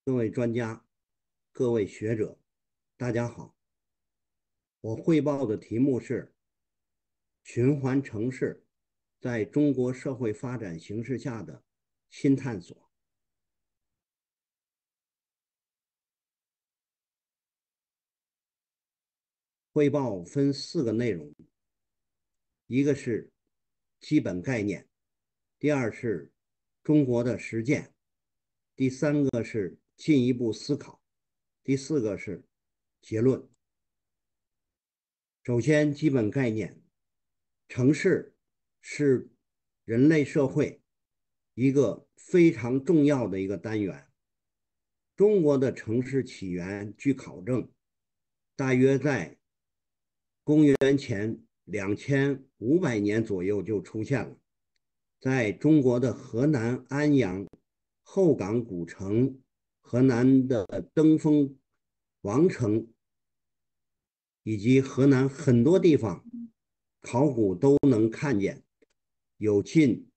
各位专家、各位学者，大家好。我汇报的题目是循环城市在中国社会发展形势下的新探索。汇报分4个内容，一个是基本概念，第二是中国的实践，第三个是进一步思考，第四个是结论。首先，基本概念，城市是人类社会一个非常重要的一个单元。中国的城市起源，据考证，大约在公元前2500年左右就出现了，在中国的河南安阳后岗古城、河南的登封王城以及河南很多地方，考古都能看见有近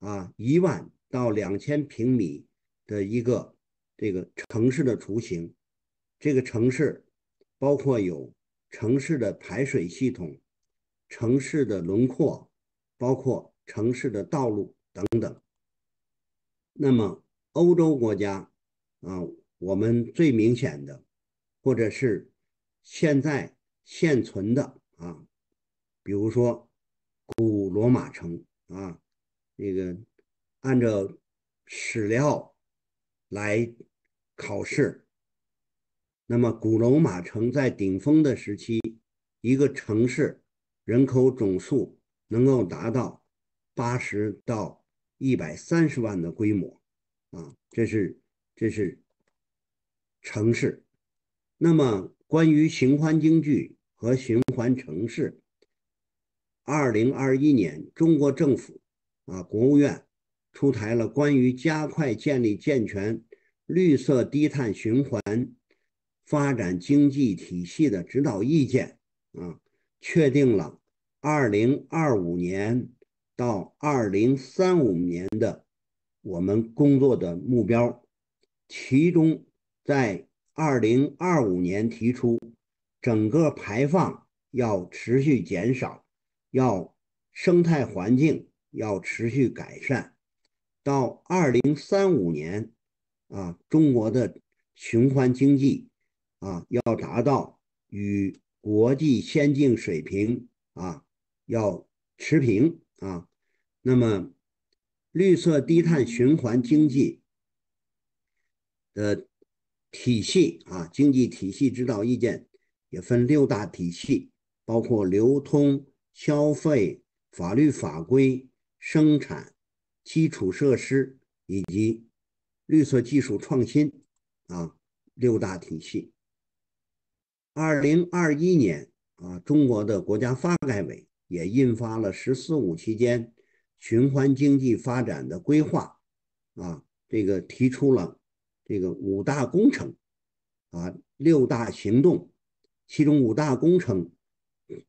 1万到2000平米的一个这个城市的雏形。这个城市包括有城市的排水系统、城市的轮廓，包括城市的道路等等。那么欧洲国家啊，我们最明显的，或者是现在现存的比如说古罗马城这个按照史料来考试，那么古罗马城在顶峰的时期，一个城市人口总数能够达到80到130万的规模这是城市。那么关于循环经济和循环城市，2021年中国政府国务院出台了关于加快建立健全绿色低碳循环发展经济体系的指导意见确定了2025年到2035年的我们工作的目标，其中在2025年提出整个排放要持续减少，要生态环境要持续改善，到2035年中国的循环经济要达到与国际先进水平要持平那么绿色低碳循环经济的体系经济体系指导意见也分6大体系，包括流通、消费、法律法规、生产、基础设施以及绿色技术创新6大体系。2021年中国的国家发改委也印发了“十四五”期间循环经济发展的规划这个提出了这个5大工程6大行动，其中5大工程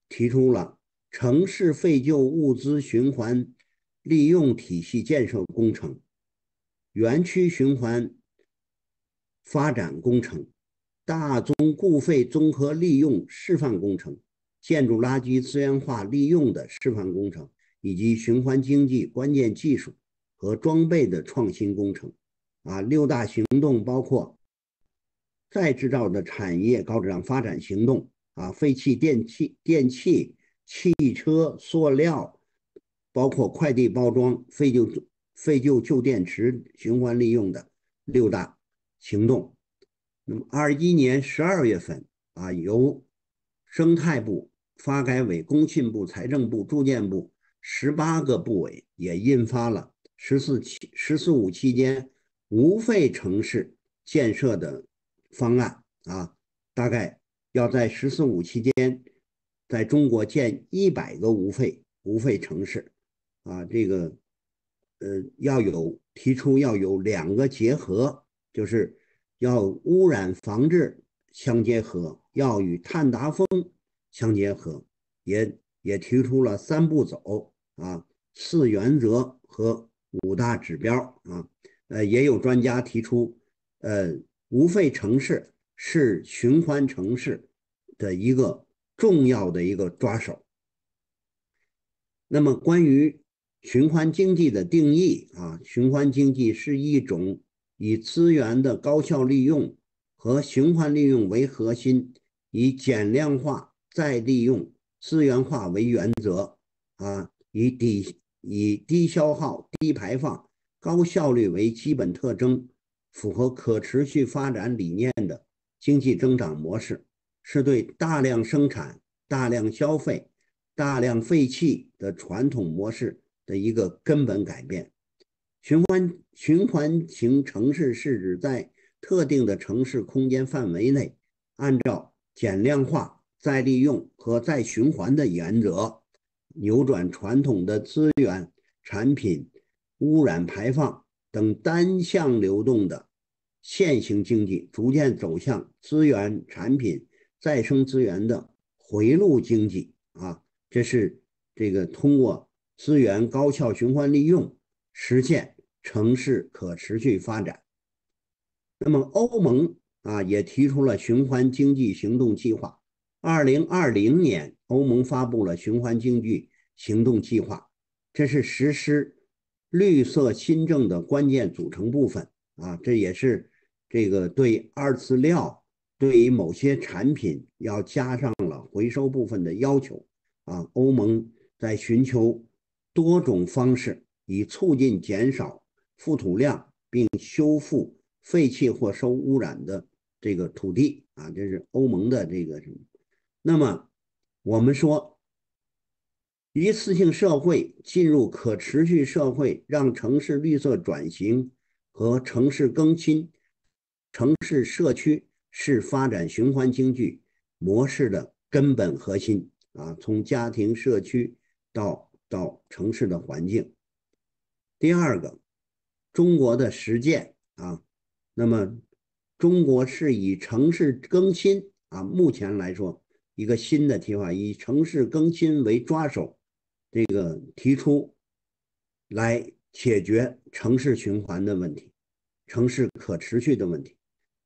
提出了城市废旧物资循环利用体系建设工程、园区循环发展工程、大宗固废综合利用示范工程、建筑垃圾资源化利用的示范工程，以及循环经济关键技术和装备的创新工程6大行动包括再制造的产业高质量发展行动废弃电器、汽车、塑料，包括快递包装、废旧电池循环利用的6大行动。那么21年12月份由生态部、发改委、工信部、财政部、住建部18个部委也印发了十四五期间无废城市建设的方案大概要在十四五期间，在中国建100个无废城市这个提出要有2个结合，就是要污染防治相结合，要与碳达峰相结合，也提出了3步走4原则和5大指标也有专家提出无废城市是循环城市的一个重要的一个抓手。那么关于循环经济的定义啊，循环经济是一种以资源的高效利用和循环利用为核心，以减量化、再利用、资源化为原则啊，以低消耗、低排放、高效率为基本特征，符合可持续发展理念的经济增长模式，是对大量生产、大量消费、大量废弃的传统模式的一个根本改变。循环型城市是指在特定的城市空间范围内，按照减量化、再利用和再循环的原则，扭转传统的资源、产品、污染排放等单向流动的线性经济，逐渐走向资源、产品、再生资源的回路经济啊。这是这个通过资源高效循环利用实现城市可持续发展。那么欧盟啊也提出了循环经济行动计划。2020年，欧盟发布了循环经济行动计划，这是实施绿色新政的关键组成部分啊。这也是这个对二次料对于某些产品要加上了回收部分的要求啊。欧盟在寻求多种方式，以促进减少覆土量，并修复废弃或受污染的这个土地啊，这是欧盟的这个什么？那么我们说，一次性社会进入可持续社会，让城市绿色转型和城市更新、城市社区是发展循环经济模式的根本核心啊，从家庭、社区到城市的环境。第二个，中国的实践啊，那么中国是以城市更新啊，目前来说一个新的提法，以城市更新为抓手，这个提出来解决城市循环的问题，城市可持续的问题。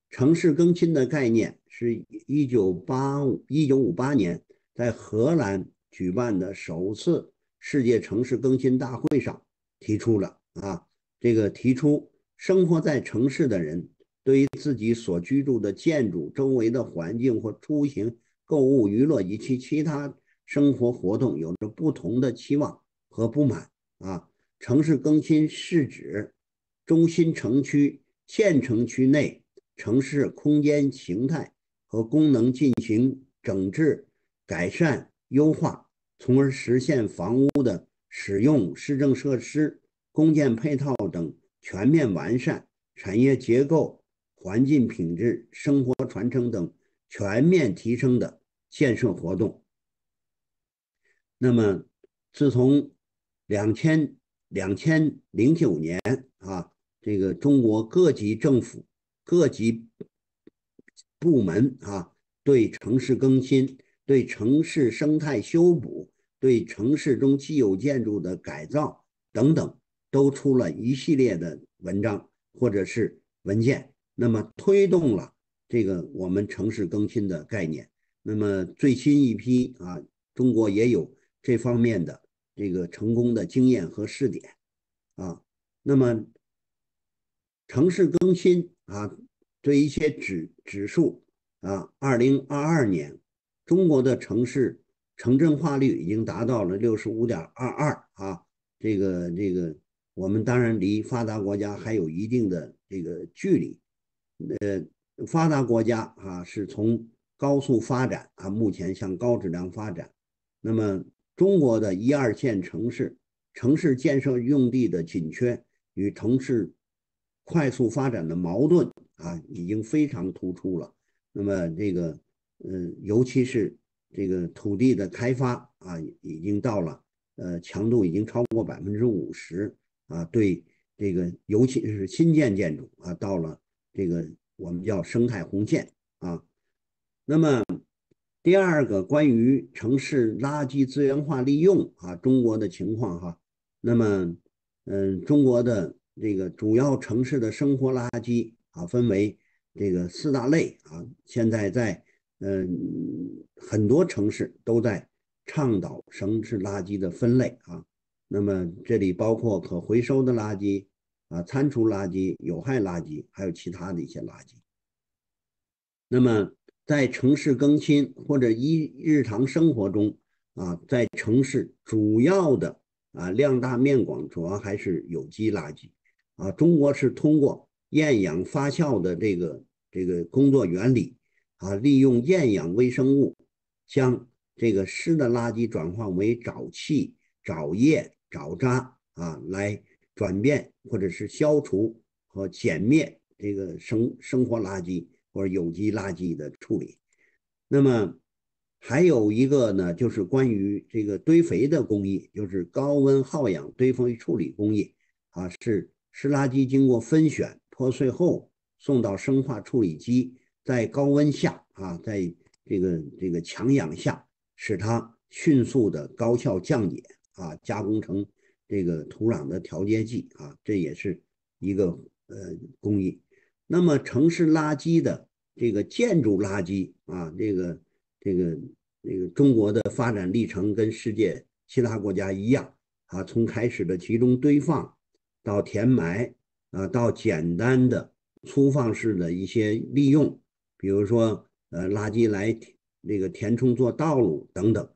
城市更新的概念是1958年在荷兰举办的首次世界城市更新大会上提出了啊，这个提出生活在城市的人对于自己所居住的建筑周围的环境或出行、购物、娱乐以及其他生活活动有着不同的期望和不满啊。城市更新是指中心城区、县城区内城市空间形态和功能进行整治、改善、优化，从而实现房屋的使用、市政设施、公建配套等全面完善，产业结构、环境品质、生活传承等全面提升的建设活动。那么，自从2009年啊，这个中国各级政府、各级部门啊，对城市更新、对城市生态修补、对城市中既有建筑的改造等等，都出了一系列的文章或者是文件，那么推动了这个我们城市更新的概念。那么最新一批啊，中国也有这方面的这个成功的经验和试点啊。那么城市更新啊，对一些指数啊，2022年中国的城市城镇化率已经达到了65.22啊，这个我们当然离发达国家还有一定的这个距离。发达国家啊是从高速发展啊，目前向高质量发展。那么中国的一二线城市，城市建设用地的紧缺与城市快速发展的矛盾啊，已经非常突出了。那么这个尤其是这个土地的开发啊，已经到了强度已经超过50%啊，对这个尤其是新建建筑啊，到了这个我们叫生态红线啊。那么第二个关于城市垃圾资源化利用啊，中国的情况哈。那么中国的这个主要城市的生活垃圾啊，分为这个4大类啊，现在在很多城市都在倡导城市垃圾的分类啊。那么这里包括可回收的垃圾啊、餐厨垃圾、有害垃圾，还有其他的一些垃圾。那么在城市更新或者日常生活中啊，在城市主要的量大面广，主要还是有机垃圾啊。中国是通过厌氧发酵的这个工作原理啊，利用厌氧微生物将这个湿的垃圾转化为沼气、沼液、沼渣啊，来转变或者是消除和减灭这个生活垃圾或者有机垃圾的处理。那么还有一个呢，就是关于这个堆肥的工艺，就是高温耗氧堆肥处理工艺啊，是湿垃圾经过分选破碎后送到生化处理机，在高温下啊，在这个强氧下，使它迅速的高效降解啊，加工成这个土壤的调节剂啊，这也是一个工艺。那么城市垃圾的这个建筑垃圾啊，这个中国的发展历程跟世界其他国家一样啊，从开始的集中堆放到填埋啊，到简单的粗放式的一些利用，比如说垃圾来这个填充做道路等等。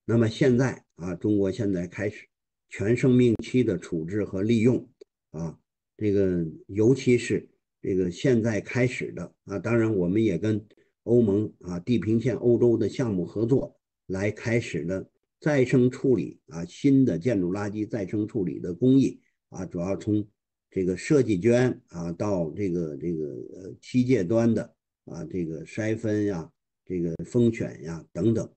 那么现在啊，中国现在开始全生命期的处置和利用啊，这个尤其是这个现在开始的啊，当然我们也跟欧盟啊地平线欧洲的项目合作，来开始的再生处理啊，新的建筑垃圾再生处理的工艺啊，主要从这个设计圈啊到这个机械端的啊这个筛分呀、这个风选呀等等，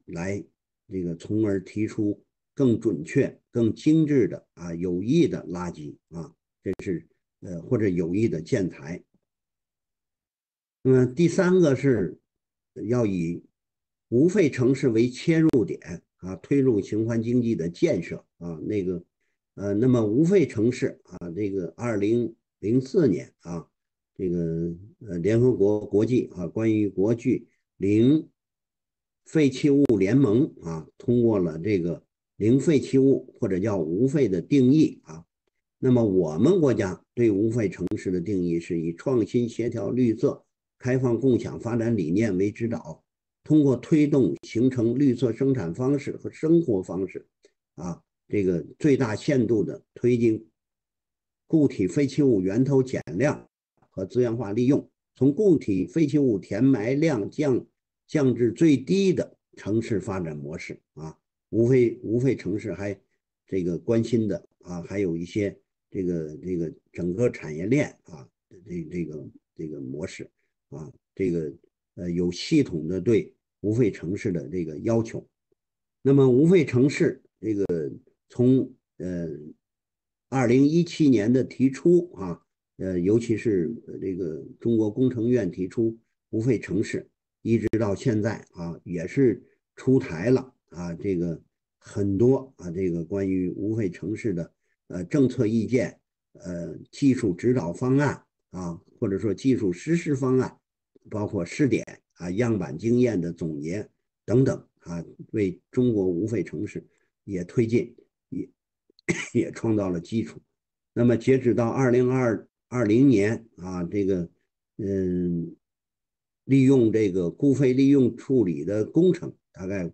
来这个从而提出更准确、更精致的啊有益的垃圾啊，这是或者有益的建材。那么第三个是要以无废城市为切入点啊，推入循环经济的建设啊。那么无废城市啊，这个2004年啊，这个联合国国际啊关于国际零废弃物联盟啊通过了这个零废弃物或者叫无废的定义啊。那么我们国家对无废城市的定义是以创新、协调、绿色、开放、共享发展理念为指导，通过推动形成绿色生产方式和生活方式，啊，这个最大限度的推进固体废弃物源头减量和资源化利用，从固体废弃物填埋量降至最低的城市发展模式啊。无废城市还这个关心的啊，还有一些这个整个产业链啊这个模式啊，这个有系统的对无废城市的这个要求。那么无废城市这个从2017年的提出啊，尤其是这个中国工程院提出无废城市，一直到现在啊，也是出台了啊这个很多啊这个关于无废城市的政策意见、技术指导方案啊，或者说技术实施方案，包括试点啊、样板经验的总结等等啊，为中国无废城市也推进，也创造了基础。那么截止到2020年啊，这个利用这个固废利用处理的工程大概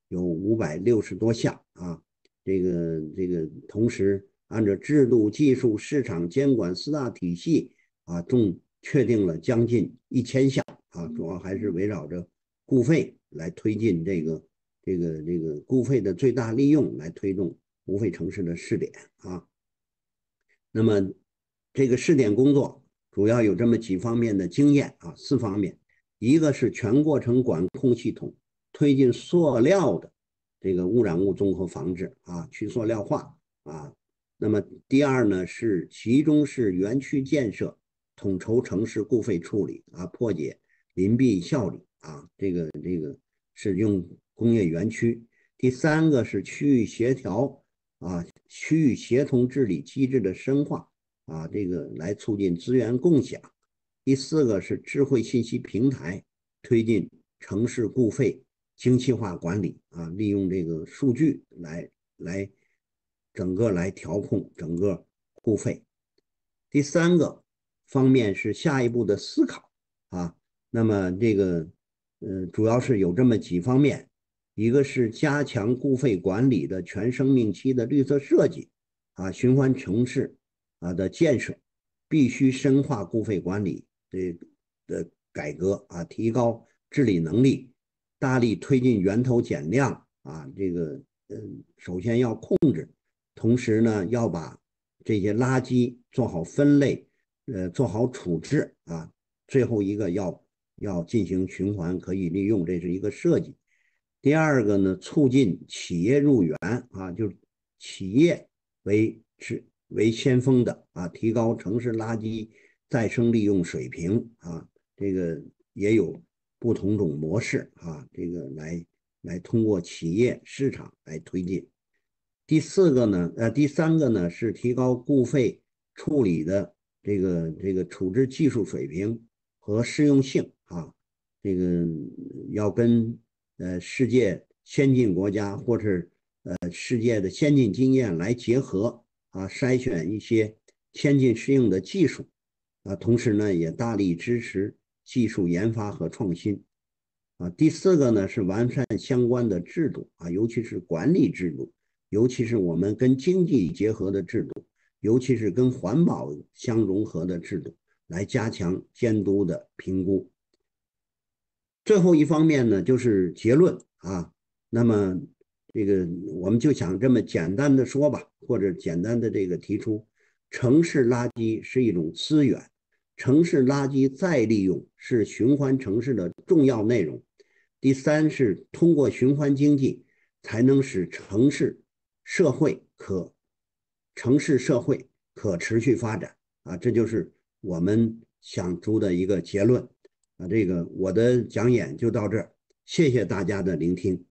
有560多项啊，这个同时按照制度、技术、市场监管四大体系啊，共确定了将近1000项啊，主要还是围绕着固废来推进这个固废的最大利用，来推动无废城市的试点啊。那么这个试点工作主要有这么几方面的经验啊，4方面，一个是全过程管控系统推进塑料的这个污染物综合防治啊，去塑料化啊。那么第二呢是集中式园区建设，统筹城市固废处理啊，破解邻避效率啊，这个是用工业园区。第三个是区域协调啊，区域协同治理机制的深化啊，这个来促进资源共享。第4个是智慧信息平台，推进城市固废精细化管理啊，利用这个数据来整个来调控整个固废。第3个方面是下一步的思考啊，那么这个主要是有这么几方面，一个是加强固废管理的全生命期的绿色设计啊，循环城市啊的建设，必须深化固废管理的改革啊，提高治理能力，大力推进源头减量啊，这个首先要控制，同时呢要把这些垃圾做好分类，做好处置啊，最后一个要进行循环可以利用，这是一个设计。第2个呢，促进企业入园啊，就是企业为先锋的啊，提高城市垃圾再生利用水平啊，这个也有不同种模式啊，这个来通过企业市场来推进。第3个呢是提高固废处理的这个处置技术水平和适用性啊，这个要跟世界先进国家或者世界的先进经验来结合啊，筛选一些先进适应的技术啊，同时呢也大力支持技术研发和创新啊。第4个呢是完善相关的制度啊，尤其是管理制度，尤其是我们跟经济结合的制度，尤其是跟环保相融合的制度，来加强监督的评估。最后一方面呢，就是结论啊。那么这个我们就想这么简单的说吧，或者简单的这个提出，城市垃圾是一种资源，城市垃圾再利用是循环城市的重要内容。第3是通过循环经济，才能使社会可持续发展啊，这就是我们想出的一个结论啊。这个我的讲演就到这儿，谢谢大家的聆听。